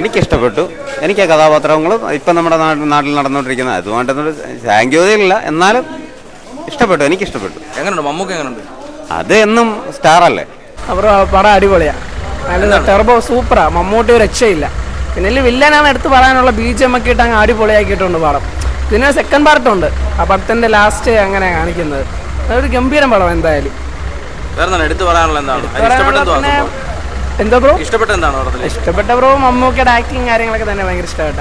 എനിക്കിഷ്ടപ്പെട്ടു. എനിക്ക് ആ കഥാപാത്രങ്ങളും ഇപ്പം നമ്മുടെ നാട്ടിൽ നടന്നുകൊണ്ടിരിക്കുന്ന അതുകൊണ്ടൊന്നും സാങ്കേതികമില്ല, എന്നാലും ഇഷ്ടപ്പെട്ടു. എനിക്കിഷ്ടപ്പെട്ടു. എങ്ങനെയുണ്ട് മമ്മൂക്ക? എങ്ങനെയുണ്ട്? അത് എന്നും സ്റ്റാറല്ലേ. അവരുടെ പടം അടിപൊളിയാ, നല്ല ടെർബോ സൂപ്പറാ. മമ്മൂട്ടി ഒരു രക്ഷയില്ല. പിന്നെ വില്ലനാണ് എടുത്ത് പറയാനുള്ള BGM ഒക്കെ ഇട്ട് അങ്ങ് അടിപൊളിയാക്കിയിട്ടുണ്ട് പടം. പിന്നെ സെക്കൻഡ് പാർട്ടുണ്ട്, ആ പടത്തിന്റെ ലാസ്റ്റ് അങ്ങനെ കാണിക്കുന്നത്. അതൊരു ഗംഭീരം പടം എന്തായാലും. എടുത്ത് പറയാനുള്ള എന്താണ്? എന്താ ബ്രോ ഇഷ്ടപ്പെട്ട ബ്രോ? മമ്മൂക്കയുടെ ആക്ടിങ് കാര്യങ്ങളൊക്കെ തന്നെ ഭയങ്കര ഇഷ്ടപ്പെട്ട.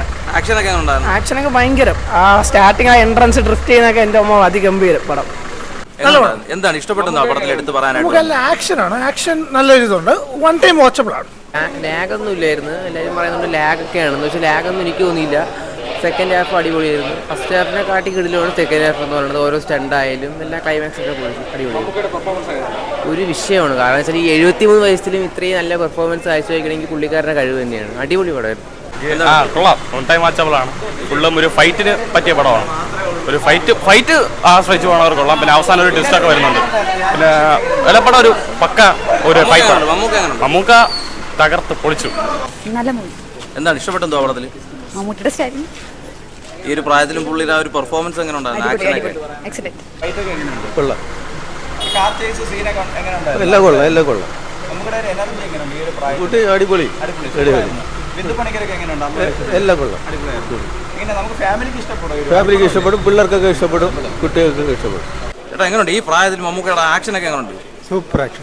ആക്ഷനൊക്കെ ഭയങ്കരം. ആ സ്റ്റാർട്ടിങ് ആ എൻട്രൻസ് ഡ്രിഫ്റ്റ് ചെയ്യുന്നൊക്കെ എൻ്റെ അമ്മ അതിഗംഭീരം പടം. എന്താണ് ഇഷ്ടപ്പെട്ടെന്നാ പടത്തിൽ എടുത്ത് പറയാനായിട്ട്? നല്ല ആക്ഷനാണ്, ആക്ഷൻ നല്ലൊരു ഇതുണ്ട്, വൺ ടൈം വാച്ചബിൾ ആണ്. ലാഗൊന്നും ഇല്ലായിരുന്നു. എല്ലാവരും പറയുന്നുണ്ട് ലാഗൊക്കെയാണെന്ന്, പക്ഷേ ലാഗൊന്നും എനിക്ക് തോന്നിയില്ല. സെക്കൻഡ് ഹാഫ് അടിപൊളിയായിരുന്നു. ഫസ്റ്റ് ഹാഫിനെ കാട്ടി കിടിലാണ് സെക്കൻഡ് ഹാഫ് എന്ന് പറയുന്നത്. ഓരോ സ്റ്റണ്ടായാലും എല്ലാ ക്ലൈമാക്സ് ഒക്കെ അടിപൊളിയായിരുന്നു. ഒരു വിഷയമാണ്. കാരണം വെച്ചാൽ ഈ 73 വയസ്സിലും ഇത്രയും നല്ല പെർഫോമൻസ് കാഴ്ചവെക്കണമെങ്കിൽ പുള്ളിക്കാരുടെ കഴിവ് തന്നെയാണ്. അടിപൊളി പടമായിരുന്നു. കൊള്ളാം, വൺ ടൈം വാച്ചബിളാണ്. ഫുള്ളും ഒരു ഫൈറ്റിന് പറ്റിയ പടമാണ്. ഒരു ഫൈറ്റ് ആശ്രയിച്ച് പോകണവർ കൊള്ളാം. പിന്നെ അവസാനം ഒരു ട്വിസ്റ്റൊക്കെ വരുന്നുണ്ട്. പിന്നെ വിലപ്പടം ഒരു പക്ക ഒരു ഫൈറ്റാണ്. മമ്മൂക്ക തകർത്ത് പൊളിച്ചു. എന്താണ് ഇഷ്ടപ്പെട്ടെന്തോ പടത്തിൽ? മമ്മൂട്ടിയുടെ സ്റ്റൈൽ ഈ ഒരു പ്രായത്തിലും പുള്ളിയുടെ ഒരു പെർഫോമൻസ് എങ്ങനെ ഉണ്ടായിരുന്നു? എല്ലാം കൊള്ളാം. അടിപൊളി. എല്ലാം കൊള്ളാം. ഫാമിലിക്ക് ഇഷ്ടപ്പെടും, പിള്ളേർക്കൊക്കെ ഇഷ്ടപ്പെടും, കുട്ടികൾക്കൊക്കെ ഇഷ്ടപ്പെടും. ചേട്ടാ എങ്ങനെയുണ്ട് ഈ പ്രായത്തിൽ മമ്മൂക്കയുടെ ആക്ഷൻ ഒക്കെ എങ്ങനെയുണ്ട്? Super action.